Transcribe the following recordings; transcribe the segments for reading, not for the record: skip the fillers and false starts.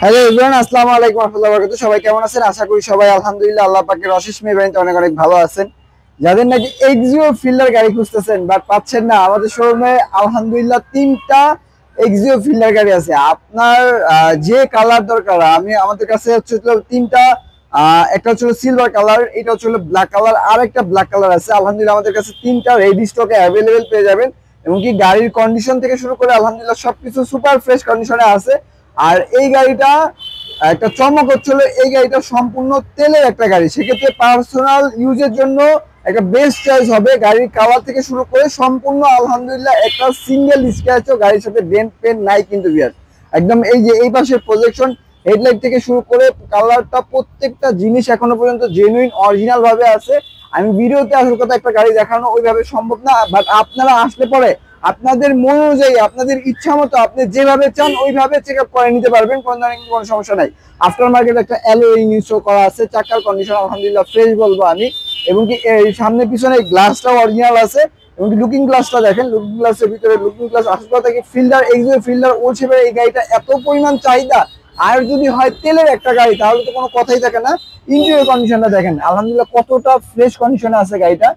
Hello everyone, আসসালামু আলাইকুম ওয়া রাহমাতুল্লাহি ওয়া বারাকাতুহু। সবাই কেমন আছেন? আশা করি সবাই আলহামদুলিল্লাহ আল্লাহ পাকের অশেষ মেহেরবানিতে অনেক অনেক ভালো আছেন। যাদের নাকি এক্সিও ফিল্ডার গাড়ি খুঁজতেছেন বাট পাচ্ছেন না, আমাদের শোরুমে আলহামদুলিল্লাহ 3টা এক্সিও ফিল্ডার গাড়ি আছে। আপনার যে কালার দরকার, আমাদের কাছে হচ্ছে 3টা। একটা হচ্ছে সিলভার কালার, এটা হচ্ছে ব্ল্যাক কালার, আর একটা ব্ল্যাক কালার আছে। আলহামদুলিল্লাহ আমাদের কাছে 3টা রেডি স্টকে অ্যাভেলেবেল পেয়ে যাবেন। এবং কি গাড়ির কন্ডিশন থেকে শুরু করে আলহামদুলিল্লাহ সবকিছু সুপার ফ্রেশ কন্ডিশনে আছে। আর এই গাড়িটা একটা চমক হচ্ছিল, এই গাড়িটা সম্পূর্ণ তেলের একটা গাড়ি, সেক্ষেত্রে পার্সোনাল ইউজের জন্য একটা বেস্ট চয়েস হবে। গাড়ির কালার থেকে শুরু করে সম্পূর্ণ আলহামদুলিল্লাহ একটা সিঙ্গেল স্ক্র্যাচও গাড়ির সাথে ডেন্ট পেন নাই কিন্তু বিয়ার। একদম এই যে এই পাশের প্রজেকশন হেডলাইট থেকে শুরু করে কালারটা প্রত্যেকটা জিনিস এখনো পর্যন্ত জেনুইন অরিজিনাল ভাবে আছে। আমি ভিডিওতে আসল কথা একটা গাড়ি দেখানো ওইভাবে সম্ভব না, বাট আপনারা আসলে পরে আপনাদের মন অনুযায়ী আপনাদের ইচ্ছা মতো আপনি যেভাবে চান ওইভাবে চেক আপ করে নিতে পারবেন, কোনো ধরনের কোনো সমস্যা নাই। আফটার মার্কেট একটা অ্যালয় ইনস্টল করা আছে, চাকার কন্ডিশন আলহামদুলিল্লাহ ফ্রেশ বলবো আমি। এবং কি এই সামনে পিছনে গ্লাসটাও অরিজিনাল আছে। এবং কি লুকিং গ্লাসটা দেখেন, লুকিং গ্লাসের ভিতরে লুকিং গ্লাস আসল কথা কি ফিল্ডার এক্সিও ফিল্ডার ও হিসেবে এই গাড়িটা এত পরিমাণ চাহিদা। আর যদি হয় তেলের একটা গাড়ি তাহলে তো কোনো কথাই থাকে না। ইন্টেরিয়র কন্ডিশনটা দেখেন আলহামদুলিল্লাহ কতটা ফ্রেশ কন্ডিশনে আছে গাড়িটা।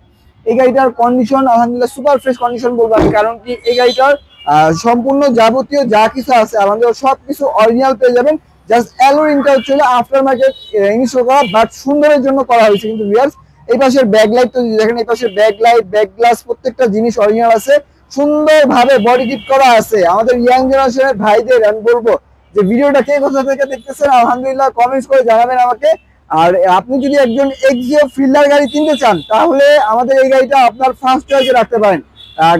এই গাড়িটার কন্ডিশন আলহামদুলিল্লাহ সুপার ফ্রেশ কন্ডিশন বলবো আমি, কারণ কি এই গাড়িটার সম্পূর্ণ যাবতীয় যা কিছু আছে আলহামদুলিল্লাহ সবকিছু অরিজিনাল পেয়ে যাবেন। জাস্ট অ্যালোরিংটা হচ্ছে আফটার মার্কেট ইনস্টল করা, বাট সুন্দরের জন্য করা হয়েছে কিন্তু ভিউয়ার্স। এই পাশের ব্যাক লাইট তো দেখেন, এই পাশের ব্যাক লাইট ব্যাক গ্লাস প্রত্যেকটা জিনিস অরিজিনাল আছে, সুন্দরভাবে বডি কিট করা আছে। আমাদের ইয়াং জেনারেশনের ভাইদের আমি বলবো যে ভিডিওটা কে কোথা থেকে দেখতেছেন আলহামদুলিল্লাহ কমেন্টস করে জানাবেন আমাকে। আর আপনি যদি একজন এক্সিও ফিল্ডার গাড়ি কিনতে চান তাহলে আমাদের এই গাড়িটা আপনার ফার্স্ট চয়েসে রাখতে পারেন।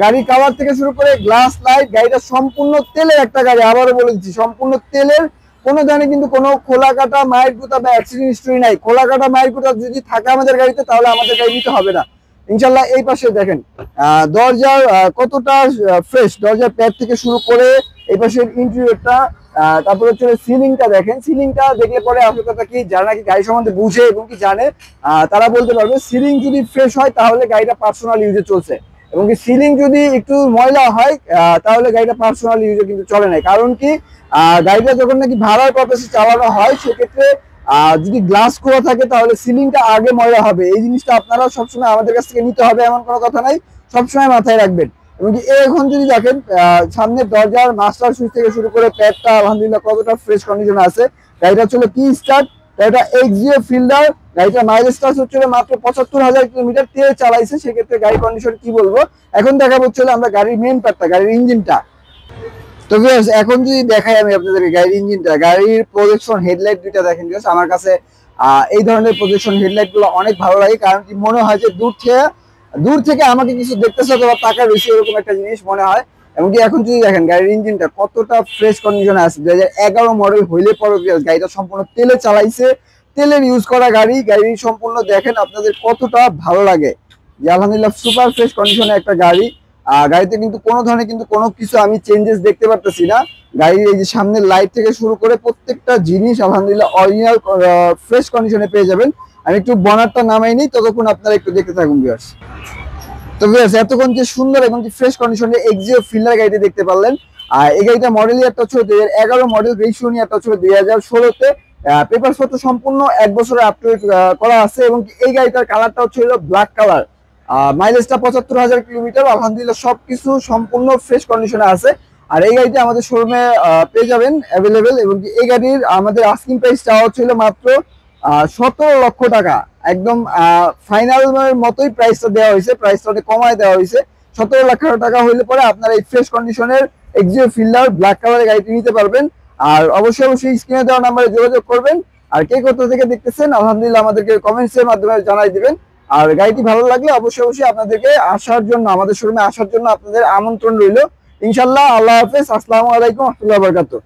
গাড়ির কাভার থেকে শুরু করে গ্লাস লাইট, গাড়িটা সম্পূর্ণ তেলের একটা গাড়ি, আবারও বলে দিচ্ছি সম্পূর্ণ তেলের। কোনো ধরনের কিন্তু কোনো খোলা কাটা মায়ের গুতা বা অ্যাক্সিডেন্ট হিস্ট্রি নাই। খোলা কাটা মায়ের গুতা যদি থাকে আমাদের গাড়িতে তাহলে আমাদের গাড়ি নিতে হবে না ইনশাল্লাহ। এই পাশে দেখেন দরজার কতটা ফ্রেশ, দরজার প্যাড থেকে শুরু করে এই পাশের ইন্টেরিয়রটা, তারপরে হচ্ছে সিলিংটা দেখেন। সিলিংটা দেখলে পরে আসল কথা কি যারা নাকি গাড়ি সম্বন্ধে বুঝে এবং কি জানে তারা বলতে পারবে সিলিং যদি ফ্রেশ হয় তাহলে গাড়িটা পার্সোনাল ইউজে চলছে। এবং কি সিলিং যদি একটু ময়লা হয় তাহলে গাড়িটা পার্সোনাল ইউজে কিন্তু চলে না। কারণ কি গাড়িটা যখন নাকি ভাড়ার পারপাসে চালানো হয় সেক্ষেত্রে যদি গ্লাস খোলা থাকে তাহলে সিলিংটা আগে ময়লা হবে। এই জিনিসটা আপনারা সবসময় আমাদের কাছ থেকে নিতে হবে এমন কোনো কথা নাই, সবসময় মাথায় রাখবেন। এবং কি এখন যদি দেখেন সামনের দরজার মাস্টার সুইচ থেকে শুরু করে প্যাডটা আলহামদুলিল্লাহ কতটা ফ্রেশ কন্ডিশনে আছে। গাড়িটা হচ্ছে কি স্টার্ট, গাড়িটা এক্সিও ফিল্ডার, গাড়িটা মাইলেজটা হচ্ছে মাত্র ৭৫,০০০ কিলোমিটার তেল চালাইছে। সেক্ষেত্রে গাড়ি কন্ডিশন কি বলবো, এখন দেখাবো হচ্ছে আমরা গাড়ির মেন পার্টটা, গাড়ির ইঞ্জিনটা। তো ভিউয়ার্স এখন যদি দেখাই আমি আপনাদেরকে গাড়ির ইঞ্জিনটা, গাড়ির প্রজেকশন হেডলাইট দুইটা দেখেন ভিউয়ার্স। আমার কাছে এই ধরনের প্রজেকশন হেডলাইট গুলো অনেক ভালো লাগে, কারণ কি মনে হয় যে দূর থেকে আমাকে কিছু দেখতেছে অথবা টাকা বেশি, এরকম একটা জিনিস মনে হয়। এমনকি এখন যদি দেখেন গাড়ির ইঞ্জিনটা কতটা ফ্রেশ কন্ডিশনে আছে, 2011 মডেল হইলে পরে গাড়িটা সম্পূর্ণ তেলে চালাইছে, তেলের ইউজ করা গাড়ি। গাড়ি সম্পূর্ণ দেখেন আপনাদের কতটা ভালো লাগে যে আলহামদুলিল্লাহ সুপার ফ্রেশ কন্ডিশনে একটা গাড়ি। গাড়িতে কিন্তু কোনো ধরনের কিন্তু কোনো কিছু আমি চেঞ্জেস দেখতে পারতেছি না। গাড়ির এই যে সামনের লাইট থেকে শুরু করে প্রত্যেকটা জিনিস আলহামদুলিল্লাহ অরিজিনাল ফ্রেশ কন্ডিশনে পেয়ে যাবেন। আমি একটু বনারটা নামাই নিই, ততক্ষণ আপনারা একটু দেখতে থাকুন ভিউয়ার্স। তো ভিউয়ার্স এতক্ষণ যে সুন্দর এবং ফ্রেশ কন্ডিশনে এক্সিও ফিল্ডার গাড়িটি দেখতে পারলেন। আর এই গাড়িটা মডেল ইয়ারটা হচ্ছে 2011 মডেল, রেজিস্ট্রেশন ইয়ারটা হচ্ছে 2016-তে। পেপারস পত্র সম্পূর্ণ 1 বছরের আপডেট করা আছে। এবং এই গাড়িটার কালারটা হচ্ছে ব্ল্যাক কালার। মাইলেজটা ৭৫,০০০ কিলোমিটার, আলহামদুলিল্লাহ সবকিছু সম্পূর্ণ ফ্রেশ কন্ডিশনে আছে। আর এই গাড়িটা আমাদের শোরুমে পেয়ে যাবেন অ্যাভেলেবেল। এবং এই গাড়ির আমাদের আস্কিং প্রাইস চাওয়া হচ্ছিল মাত্র ১৭ লক্ষ টাকা। একদম ফাইনাল মতোই প্রাইসটা দেওয়া হয়েছে, প্রাইসটা অনেক কমায় দেওয়া হয়েছে। ১৭ লাখ টাকা হইলে পরে আপনারা এই ফ্রেশ কন্ডিশনের এক্সিও ফিল্ডার ব্ল্যাক কালারের গাড়িটি নিতে পারবেন। আর অবশ্যই স্ক্রিনে দেওয়া নাম্বারে যোগাযোগ করবেন। আর কে কোথা থেকে দেখতেছেন আলহামদুলিল্লাহ আমাদেরকে কমেন্টসের মাধ্যমে জানাই দিবেন। আর গাড়িটি ভালো লাগলে অবশ্যই আপনাদেরকে আসার জন্য, আমাদের শোরুমে আসার জন্য আপনাদের আমন্ত্রণ রইল ইনশাল্লাহ। আল্লাহ হাফেজ, আসসালামু আলাইকুম ওয়া রাহমাতুল্লাহি ওয়া বারাকাতুহু।